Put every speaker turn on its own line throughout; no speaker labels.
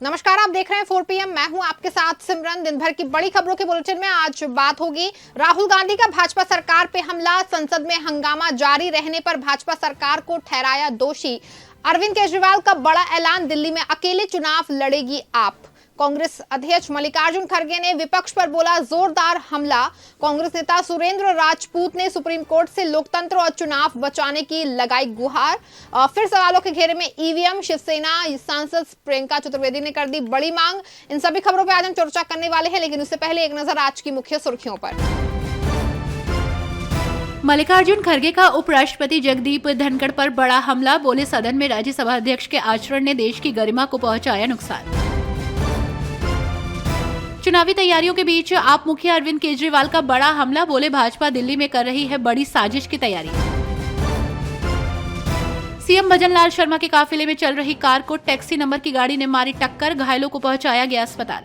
नमस्कार, आप देख रहे हैं 4 PM। मैं हूं आपके साथ सिमरन। दिन भर की बड़ी खबरों के बुलेटिन में आज बात होगी राहुल गांधी का भाजपा सरकार पे हमला, संसद में हंगामा जारी रहने पर भाजपा सरकार को ठहराया दोषी। अरविंद केजरीवाल का बड़ा ऐलान, दिल्ली में अकेले चुनाव लड़ेगी आप। कांग्रेस अध्यक्ष मल्लिकार्जुन खड़गे ने विपक्ष पर बोला जोरदार हमला। कांग्रेस नेता सुरेंद्र राजपूत ने सुप्रीम कोर्ट से लोकतंत्र और चुनाव बचाने की लगाई गुहार। फिर सवालों के घेरे में ईवीएम, शिवसेना सांसद प्रियंका चतुर्वेदी ने कर दी बड़ी मांग। इन सभी खबरों पर आज हम चर्चा करने वाले हैं, लेकिन उससे पहले एक नजर आज की मुख्य सुर्खियों पर।
मल्लिकार्जुन खड़गे का उपराष्ट्रपति जगदीप धनखड़ पर बड़ा हमला, बोले सदन में राज्यसभा अध्यक्ष के आचरण ने देश की गरिमा को पहुंचाया नुकसान। चुनावी तैयारियों के बीच आप मुखिया अरविंद केजरीवाल का बड़ा हमला, बोले भाजपा दिल्ली में कर रही है बड़ी साजिश की तैयारी। सीएम भजनलाल शर्मा के काफिले में चल रही कार को टैक्सी नंबर की गाड़ी ने मारी टक्कर, घायलों को पहुंचाया गया अस्पताल।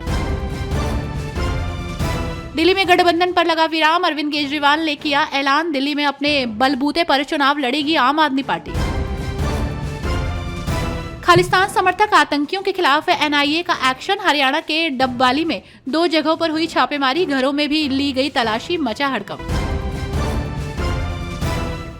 दिल्ली में गठबंधन पर लगा विराम, अरविंद केजरीवाल ने किया ऐलान, दिल्ली में अपने बलबूते पर चुनाव लड़ेगी आम आदमी पार्टी। खालिस्तान समर्थक आतंकियों के खिलाफ एनआईए का एक्शन, हरियाणा के डबवाली में 2 जगहों पर हुई छापेमारी, घरों में भी ली गई तलाशी, मचा हड़कंप।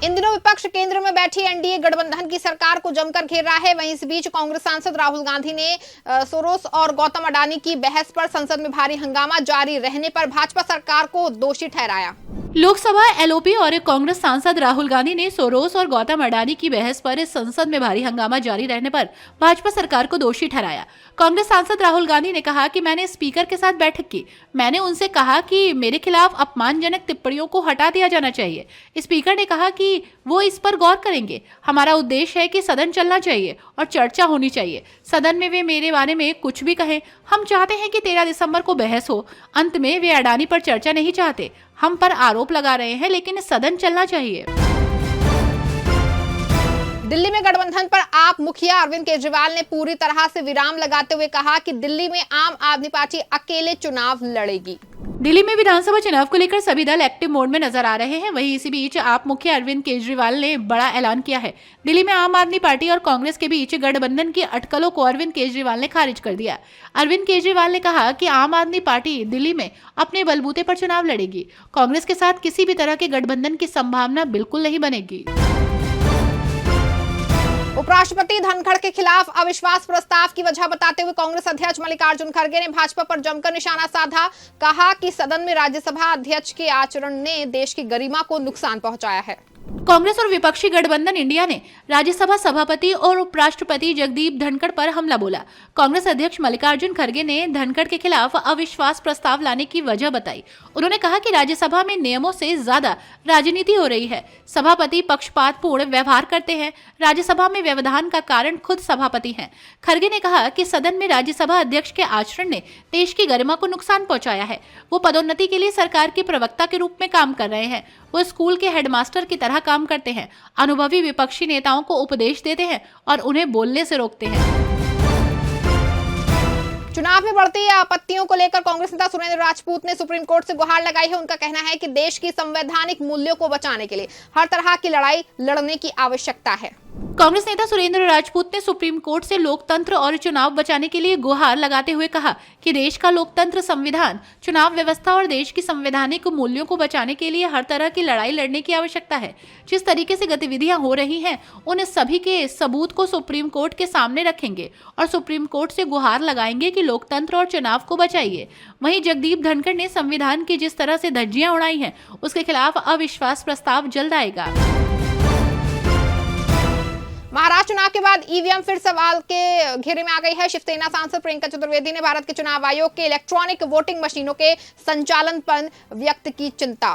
इन दिनों विपक्ष केंद्र में बैठी एनडीए गठबंधन की सरकार को जमकर घेर रहा है। वहीं इस बीच कांग्रेस सांसद राहुल गांधी ने सोरोस और गौतम अडानी की बहस पर संसद में भारी हंगामा जारी रहने पर भाजपा सरकार को दोषी ठहराया।
लोकसभा एलओपी और कांग्रेस सांसद राहुल गांधी ने सोरोस और गौतम अडानी की बहस पर संसद में भारी हंगामा जारी रहने पर भाजपा सरकार को दोषी ठहराया। कांग्रेस सांसद राहुल गांधी ने कहा कि मैंने स्पीकर के साथ बैठक की, मैंने उनसे कहा कि मेरे खिलाफ अपमानजनक टिप्पणियों को हटा दिया जाना चाहिए। स्पीकर ने कहा कि वो इस पर गौर करेंगे। हमारा उद्देश्य है कि सदन चलना चाहिए और चर्चा होनी चाहिए। सदन में वे मेरे बारे में कुछ भी कहें, हम चाहते हैं कि 13 दिसंबर को बहस हो। अंत में वे अडानी पर चर्चा नहीं चाहते, हम पर आरोप लगा रहे हैं, लेकिन सदन चलना चाहिए।
दिल्ली में गठबंधन पर आप मुखिया अरविंद केजरीवाल ने पूरी तरह से विराम लगाते हुए कहा कि दिल्ली में आम आदमी पार्टी अकेले चुनाव लड़ेगी।
दिल्ली में विधानसभा चुनाव को लेकर सभी दल एक्टिव मोड में नजर आ रहे हैं। वहीं इसी बीच आप मुखिया अरविंद केजरीवाल ने बड़ा ऐलान किया है। दिल्ली में आम आदमी पार्टी और कांग्रेस के बीच गठबंधन की अटकलों को अरविंद केजरीवाल ने खारिज कर दिया। अरविंद केजरीवाल ने कहा कि आम आदमी पार्टी दिल्ली में अपने बलबूते पर चुनाव लड़ेगी। कांग्रेस के साथ किसी भी तरह के गठबंधन की संभावना बिल्कुल नहीं बनेगी।
उपराष्ट्रपति धनखड़ के खिलाफ अविश्वास प्रस्ताव की वजह बताते हुए कांग्रेस अध्यक्ष मल्लिकार्जुन खड़गे ने भाजपा पर जमकर निशाना साधा। कहा कि सदन में राज्यसभा अध्यक्ष के आचरण ने देश की गरिमा को नुकसान पहुंचाया है।
कांग्रेस और विपक्षी गठबंधन इंडिया ने राज्यसभा सभापति और उपराष्ट्रपति जगदीप धनखड़ पर हमला बोला। कांग्रेस अध्यक्ष मल्लिकार्जुन खड़गे ने धनखड़ के खिलाफ अविश्वास प्रस्ताव लाने की वजह बताई। उन्होंने कहा कि राज्यसभा में नियमों से ज्यादा राजनीति हो रही है। सभापति पक्षपातपूर्ण व्यवहार करते हैं। राज्यसभा में व्यवधान का कारण खुद सभापति हैं। खड़गे ने कहा कि सदन में राज्यसभा अध्यक्ष के आचरण ने देश की गरिमा को नुकसान पहुंचाया है। वो पदोन्नति के लिए सरकार के प्रवक्ता के रूप में काम कर रहे हैं। वो स्कूल के हेडमास्टर की तरह काम करते हैं। अनुभवी विपक्षी नेताओं को उपदेश देते हैं और उन्हें बोलने से रोकते हैं।
चुनाव में बढ़ती आपत्तियों को लेकर कांग्रेस नेता सुरेंद्र राजपूत ने सुप्रीम कोर्ट से गुहार लगाई है। उनका कहना है कि देश की संवैधानिक मूल्यों को बचाने के लिए हर तरह की लड़ाई लड़ने की आवश्यकता है।
कांग्रेस नेता सुरेंद्र राजपूत ने सुप्रीम कोर्ट से लोकतंत्र और चुनाव बचाने के लिए गुहार लगाते हुए कहा कि देश का लोकतंत्र, संविधान, चुनाव व्यवस्था और देश की संवैधानिक मूल्यों को बचाने के लिए हर तरह की लड़ाई लड़ने की आवश्यकता है। जिस तरीके से गतिविधियां हो रही हैं, उन सभी के सबूत को सुप्रीम कोर्ट के सामने रखेंगे और सुप्रीम कोर्ट से गुहार लगाएंगे कि लोकतंत्र और चुनाव को बचाइए। वहीं जगदीप धनखड़ ने संविधान की जिस तरह से धज्जियां उड़ाई हैं, उसके खिलाफ अविश्वास प्रस्ताव जल्द आएगा।
महाराष्ट्र चुनाव के बाद ईवीएम फिर सवाल के घेरे में आ गई है। शिवसेना सांसद प्रियंका चतुर्वेदी ने भारत के चुनाव आयोग के इलेक्ट्रॉनिक वोटिंग मशीनों के संचालन पर व्यक्त की चिंता।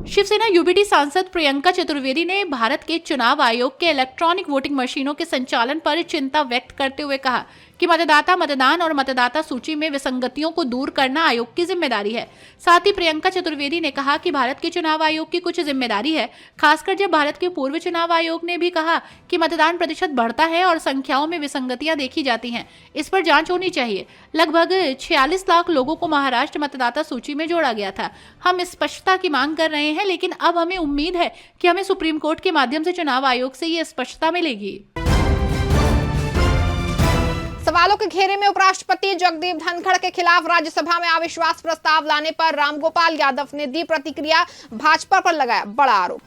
शिवसेना यूबीटी सांसद प्रियंका चतुर्वेदी ने भारत के चुनाव आयोग के इलेक्ट्रॉनिक वोटिंग मशीनों के संचालन पर चिंता व्यक्त करते हुए कहा कि मतदाता मतदान और मतदाता सूची में विसंगतियों को दूर करना आयोग की जिम्मेदारी है। साथ ही प्रियंका चतुर्वेदी ने कहा कि भारत के चुनाव आयोग की कुछ जिम्मेदारी है, खासकर जब भारत के पूर्व चुनाव आयोग ने भी कहा कि मतदान प्रतिशत बढ़ता है और संख्याओं में विसंगतियां देखी जाती हैं। इस पर जांच होनी चाहिए। लगभग 46 लाख लोगों को महाराष्ट्र मतदाता सूची में जोड़ा गया था। हम स्पष्टता की मांग कर रहे हैं, लेकिन अब हमें उम्मीद है कि हमें सुप्रीम कोर्ट के माध्यम से चुनाव आयोग से ये स्पष्टता मिलेगी।
सवालों के घेरे में उपराष्ट्रपति जगदीप धनखड़ के खिलाफ राज्यसभा में अविश्वास प्रस्ताव लाने पर रामगोपाल यादव ने दी प्रतिक्रिया, भाजपा पर लगाया बड़ा आरोप।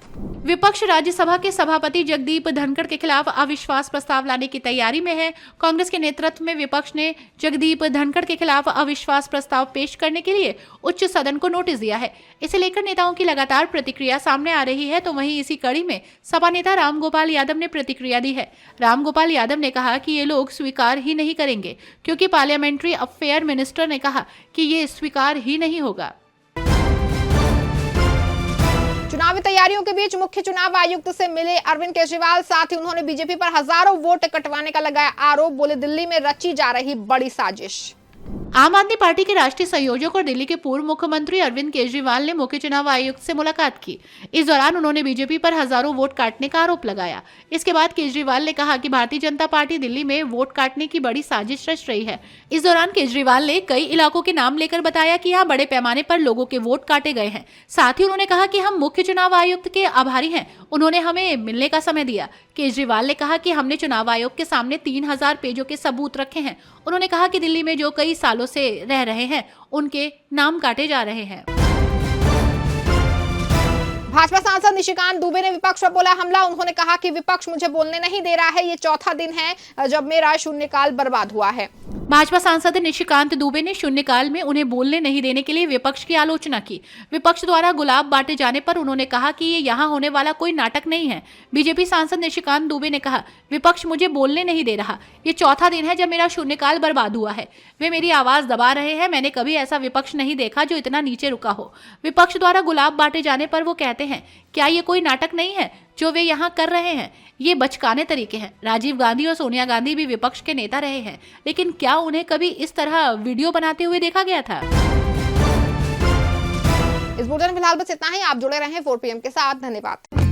विपक्ष राज्यसभा के सभापति जगदीप धनखड़ के खिलाफ अविश्वास प्रस्ताव लाने की तैयारी में है। कांग्रेस के नेतृत्व में विपक्ष ने जगदीप धनखड़ के खिलाफ अविश्वास प्रस्ताव पेश करने के लिए उच्च सदन को नोटिस दिया है। इसे लेकर नेताओं की लगातार प्रतिक्रिया सामने आ रही है, तो वहीं इसी कड़ी में सपा नेता रामगोपाल यादव ने प्रतिक्रिया दी है। रामगोपाल यादव ने कहा कि ये लोग स्वीकार ही नहीं करेंगे, क्योंकि पार्लियामेंट्री अफेयर मिनिस्टर ने कहा कि ये स्वीकार ही नहीं होगा।
चुनावी तैयारियों के बीच मुख्य चुनाव आयुक्त से मिले अरविंद केजरीवाल, साथ ही उन्होंने बीजेपी पर हजारों वोट कटवाने का लगाया आरोप। बोले दिल्ली में रची जा रही बड़ी साजिश।
आम आदमी पार्टी के राष्ट्रीय संयोजक और दिल्ली के पूर्व मुख्यमंत्री अरविंद केजरीवाल ने मुख्य चुनाव आयुक्त से मुलाकात की। इस दौरान उन्होंने बीजेपी पर हजारों वोट काटने का आरोप लगाया। इसके बाद केजरीवाल ने कहा कि भारतीय जनता पार्टी दिल्ली में वोट काटने की बड़ी साजिश रच रही है। इस दौरान केजरीवाल ने कई इलाकों के नाम लेकर बताया कि यहाँ बड़े पैमाने पर लोगों के वोट काटे गए हैं। साथ ही उन्होंने कहा कि हम मुख्य चुनाव आयुक्त के आभारी हैं, उन्होंने हमें मिलने का समय दिया। केजरीवाल ने कहा कि हमने चुनाव आयोग के सामने 3000 पेजों के सबूत रखे हैं। उन्होंने कहा कि दिल्ली में जो कई सालों से रह रहे हैं उनके नाम काटे जा रहे हैं।
भाजपा सांसद निशिकांत दुबे ने विपक्ष पर बोला हमला। उन्होंने कहा कि विपक्ष मुझे बोलने नहीं दे रहा है, ये चौथा दिन है जब मेरा शून्यकाल बर्बाद हुआ है।
भाजपा सांसद निशिकांत दुबे ने शून्यकाल में उन्हें बोलने नहीं देने के लिए विपक्ष की आलोचना की। विपक्ष द्वारा गुलाब बांटे जाने पर उन्होंने कहा कि ये यहाँ होने वाला कोई नाटक नहीं है। बीजेपी सांसद निशिकांत दुबे ने कहा, विपक्ष मुझे बोलने नहीं दे रहा, ये चौथा दिन है जब मेरा शून्यकाल बर्बाद हुआ है। वे मेरी आवाज दबा रहे हैं। मैंने कभी ऐसा विपक्ष नहीं देखा जो इतना नीचे रुका हो। विपक्ष द्वारा गुलाब बांटे जाने पर वो कहते हैं, क्या ये कोई नाटक नहीं है जो वे यहाँ कर रहे हैं? ये बचकाने तरीके हैं। राजीव गांधी और सोनिया गांधी भी विपक्ष के नेता रहे हैं, लेकिन क्या उन्हें कभी इस तरह वीडियो बनाते हुए देखा गया था?
इस बुलेटिन में फिलहाल बस इतना ही। आप जुड़े रहें 4 PM के साथ। धन्यवाद।